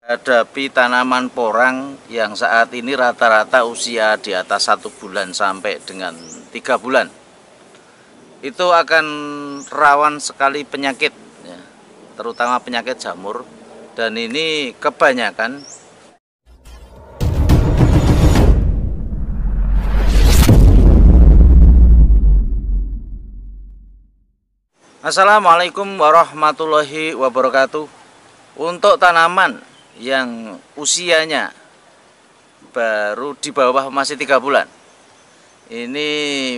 Hadapi tanaman porang yang saat ini rata-rata usia di atas 1 bulan sampai dengan 3 bulan, itu akan rawan sekali penyakit ya, terutama penyakit jamur. Dan ini kebanyakan Assalamualaikum warahmatullahi wabarakatuh. Untuk tanaman yang usianya baru di bawah masih 3 bulan, ini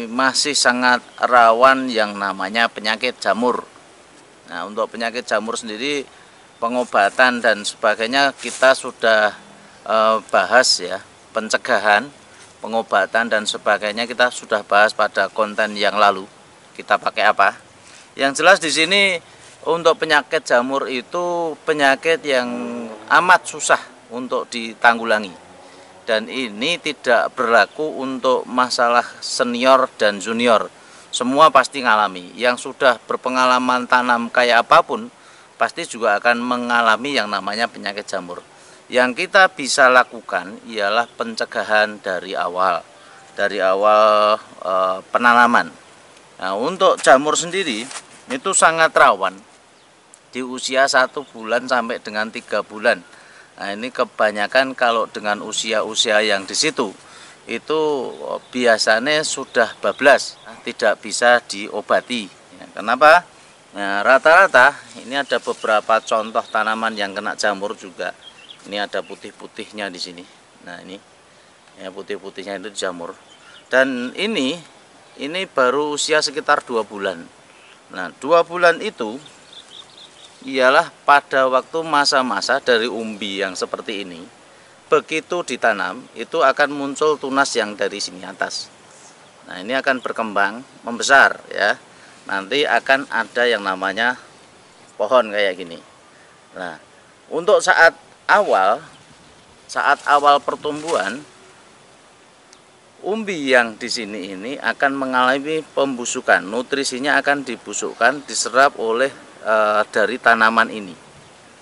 masih sangat rawan yang namanya penyakit jamur. Nah, untuk penyakit jamur sendiri, pengobatan dan sebagainya kita sudah bahas ya, pencegahan, pengobatan dan sebagainya kita sudah bahas pada konten yang lalu. Kita pakai apa? Yang jelas di sini untuk penyakit jamur itu penyakit yang amat susah untuk ditanggulangi. Dan ini tidak berlaku untuk masalah senior dan junior. Semua pasti ngalami. Yang sudah berpengalaman tanam kayak apapun pasti juga akan mengalami yang namanya penyakit jamur. Yang kita bisa lakukan ialah pencegahan dari awal. Dari awal penanaman. Nah, untuk jamur sendiri itu sangat rawan di usia 1 bulan sampai dengan 3 bulan. Nah, ini kebanyakan kalau dengan usia-usia yang di situ itu biasanya sudah bablas, tidak bisa diobati. Ya, kenapa? Nah, rata-rata ini ada beberapa contoh tanaman yang kena jamur juga. Ini ada putih-putihnya di sini. Nah, ini ya, putih-putihnya itu jamur. Dan ini baru usia sekitar 2 bulan. Nah, 2 bulan itu ialah pada waktu masa-masa dari umbi yang seperti ini. Begitu ditanam, itu akan muncul tunas yang dari sini atas. Nah, ini akan berkembang, membesar ya. Nanti akan ada yang namanya pohon kayak gini. Nah, untuk saat awal pertumbuhan, umbi yang di sini ini akan mengalami pembusukan. Nutrisinya akan dibusukkan, diserap oleh dari tanaman ini.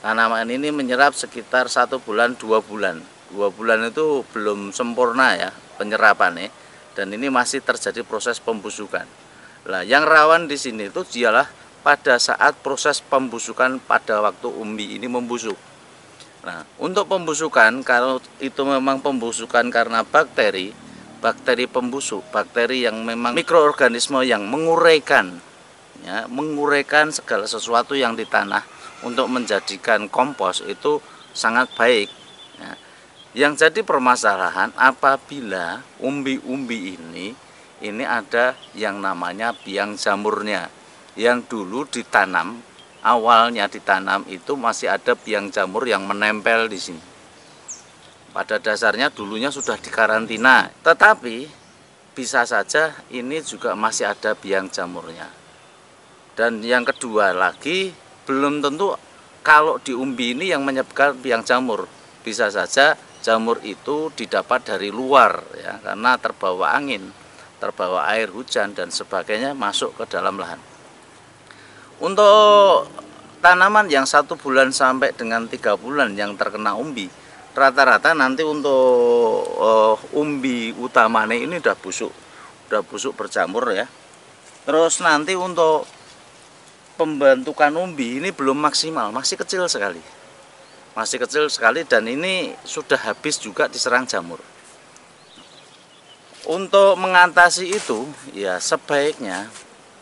Tanaman ini menyerap sekitar 1 bulan 2 bulan. 2 bulan itu belum sempurna ya penyerapannya, dan ini masih terjadi proses pembusukan. Nah, yang rawan di sini itu ialah pada saat proses pembusukan pada waktu umbi ini membusuk. Nah, untuk pembusukan, kalau itu memang pembusukan karena bakteri pembusuk, bakteri yang memang mikroorganisme yang menguraikan ya, menguraikan segala sesuatu yang di tanah untuk menjadikan kompos, itu sangat baik ya. Yang jadi permasalahan apabila umbi-umbi ini ada yang namanya biang jamurnya. Yang dulu ditanam, awalnya ditanam itu masih ada biang jamur yang menempel di sini. Pada dasarnya dulunya sudah dikarantina, tetapi bisa saja ini juga masih ada biang jamurnya. Dan yang kedua lagi, belum tentu kalau di umbi ini yang menyebabkan biang jamur. Bisa saja jamur itu didapat dari luar ya, karena terbawa angin, terbawa air hujan dan sebagainya masuk ke dalam lahan. Untuk tanaman yang 1 bulan sampai dengan 3 bulan yang terkena umbi, rata-rata nanti untuk umbi utamanya ini udah busuk berjamur ya. Terus nanti untuk pembentukan umbi ini belum maksimal, masih kecil sekali. Masih kecil sekali dan ini sudah habis juga diserang jamur. Untuk mengatasi itu ya sebaiknya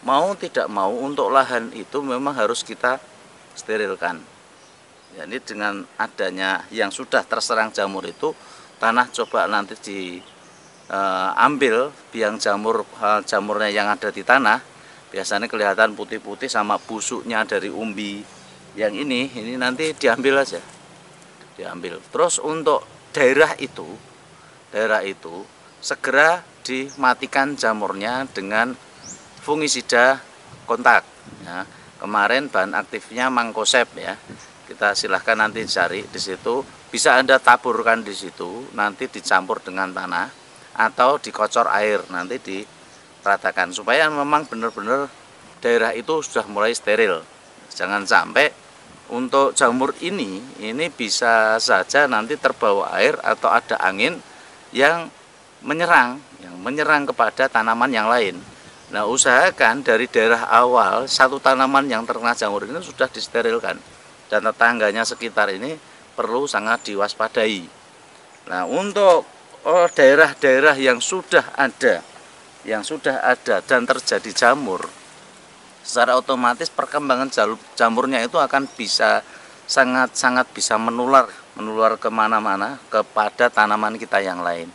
mau tidak mau untuk lahan itu memang harus kita sterilkan. Jadi dengan adanya yang sudah terserang jamur itu, tanah coba nanti diambil biang jamurnya yang ada di tanah. Biasanya kelihatan putih-putih sama busuknya dari umbi yang ini nanti diambil aja. Diambil. Terus untuk daerah itu segera dimatikan jamurnya dengan fungisida kontak ya. Kemarin bahan aktifnya Mangkosep ya. Kita silahkan nanti cari di situ, bisa Anda taburkan di situ, nanti dicampur dengan tanah atau dikocor air, nanti diratakan supaya memang benar-benar daerah itu sudah mulai steril. Jangan sampai untuk jamur ini bisa saja nanti terbawa air atau ada angin yang menyerang kepada tanaman yang lain. Nah, usahakan dari daerah awal satu tanaman yang terkena jamur ini sudah disterilkan, dan tetangganya sekitar ini perlu sangat diwaspadai. Nah, untuk daerah-daerah yang sudah ada dan terjadi jamur, secara otomatis perkembangan jamurnya itu akan sangat bisa menular kemana-mana kepada tanaman kita yang lain.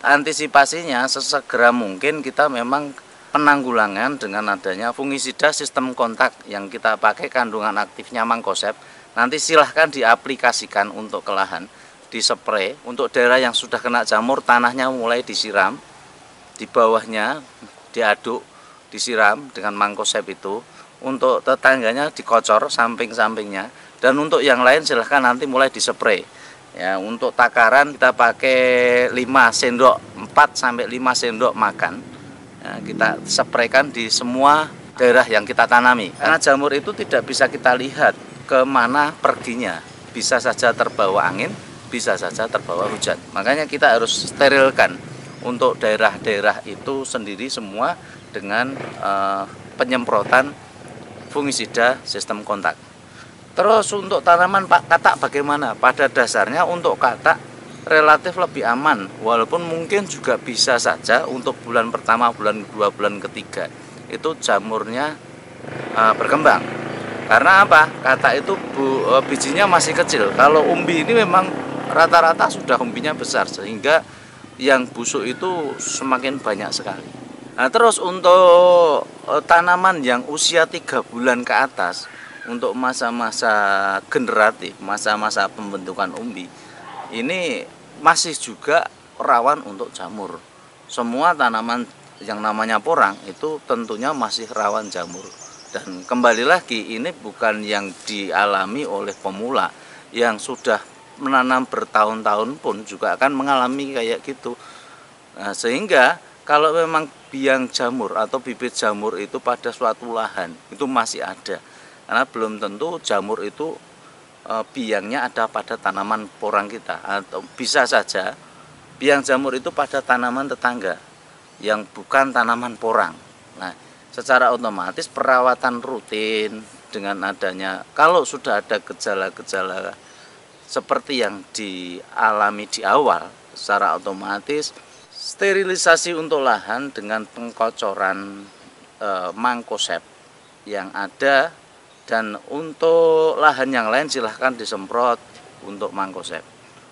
Antisipasinya sesegera mungkin kita memang penanggulangan dengan adanya fungisida sistem kontak yang kita pakai kandungan aktifnya Mancozeb. Nanti silahkan diaplikasikan untuk ke lahan, dispray. Untuk daerah yang sudah kena jamur, tanahnya mulai disiram, di bawahnya diaduk, disiram dengan Mancozeb itu. Untuk tetangganya dikocor samping-sampingnya, dan untuk yang lain silahkan nanti mulai dispray. Ya, untuk takaran kita pakai 4 sampai 5 sendok makan. Ya, kita spraykan di semua daerah yang kita tanami. Karena jamur itu tidak bisa kita lihat kemana perginya. Bisa saja terbawa angin, bisa saja terbawa hujan. Makanya kita harus sterilkan untuk daerah-daerah itu sendiri semua dengan penyemprotan fungisida sistem kontak. Terus untuk tanaman katak bagaimana? Pada dasarnya untuk katak relatif lebih aman, walaupun mungkin juga bisa saja untuk bulan pertama, bulan kedua, bulan ketiga itu jamurnya berkembang. Karena apa? Katak itu bijinya masih kecil. Kalau umbi ini memang rata-rata sudah umbinya besar, sehingga yang busuk itu semakin banyak sekali. Nah, terus untuk tanaman yang usia 3 bulan ke atas, untuk masa-masa generatif, masa-masa pembentukan umbi, ini masih juga rawan untuk jamur. Semua tanaman yang namanya porang itu tentunya masih rawan jamur. Dan kembali lagi, ini bukan yang dialami oleh pemula, yang sudah menanam bertahun-tahun pun juga akan mengalami kayak gitu. Nah, sehingga kalau memang biang jamur atau bibit jamur itu pada suatu lahan itu masih ada, karena belum tentu jamur itu biangnya ada pada tanaman porang kita, atau bisa saja biang jamur itu pada tanaman tetangga yang bukan tanaman porang. Nah, secara otomatis perawatan rutin dengan adanya, kalau sudah ada gejala-gejala seperti yang dialami di awal, secara otomatis sterilisasi untuk lahan dengan pengkocoran Mancozeb yang ada. Dan untuk lahan yang lain silahkan disemprot untuk Mancozeb.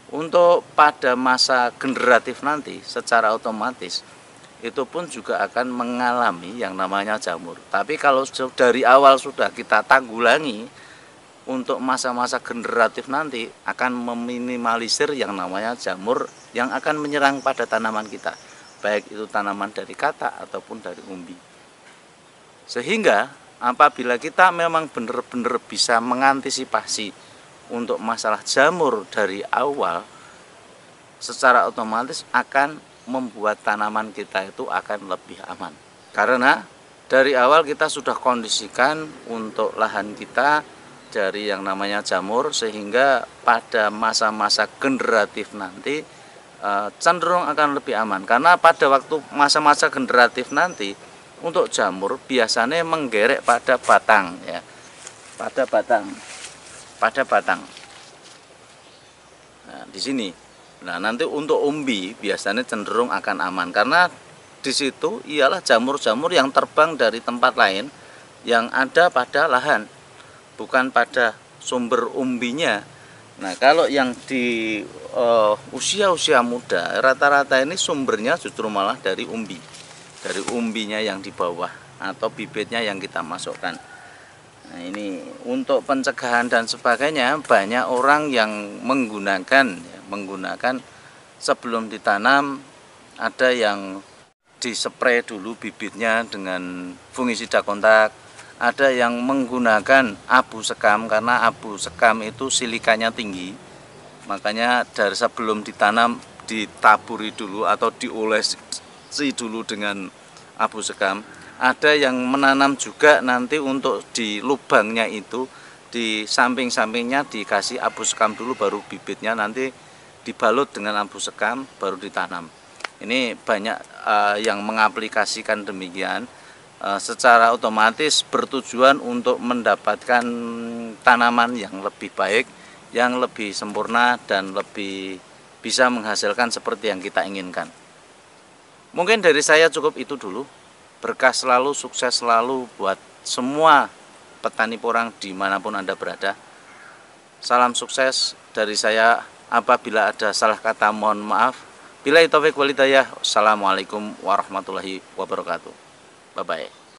Untuk pada masa generatif nanti secara otomatis itu pun juga akan mengalami yang namanya jamur. Tapi kalau dari awal sudah kita tanggulangi, untuk masa-masa generatif nanti akan meminimalisir yang namanya jamur yang akan menyerang pada tanaman kita, baik itu tanaman dari katak ataupun dari umbi. Sehingga apabila kita memang benar-benar bisa mengantisipasi untuk masalah jamur dari awal, secara otomatis akan membuat tanaman kita itu akan lebih aman. Karena dari awal kita sudah kondisikan untuk lahan kita dari yang namanya jamur, sehingga pada masa-masa generatif nanti cenderung akan lebih aman. Karena pada waktu masa-masa generatif nanti untuk jamur biasanya menggerek pada batang, ya, pada batang. Nah, di sini. Nah, nanti untuk umbi biasanya cenderung akan aman, karena di situ ialah jamur-jamur yang terbang dari tempat lain yang ada pada lahan, bukan pada sumber umbinya. Nah, kalau yang di usia-usia muda, rata-rata ini sumbernya justru malah dari umbinya yang di bawah atau bibitnya yang kita masukkan. Nah, ini untuk pencegahan dan sebagainya, banyak orang yang menggunakan sebelum ditanam, ada yang dispray dulu bibitnya dengan fungisida kontak, ada yang menggunakan abu sekam, karena abu sekam itu silikanya tinggi, makanya dari sebelum ditanam ditaburi dulu atau diolesi dulu dengan abu sekam. Ada yang menanam juga nanti untuk di lubangnya itu di samping-sampingnya dikasih abu sekam dulu, baru bibitnya nanti dibalut dengan abu sekam baru ditanam. Ini banyak yang mengaplikasikan demikian, secara otomatis bertujuan untuk mendapatkan tanaman yang lebih baik, yang lebih sempurna dan lebih bisa menghasilkan seperti yang kita inginkan. Mungkin dari saya cukup itu dulu. Berkah selalu, sukses selalu buat semua petani porang dimanapun Anda berada. Salam sukses dari saya. Apabila ada salah kata mohon maaf. Billahi taufiq wal hidayah. Wassalamualaikum warahmatullahi wabarakatuh. Bye bye.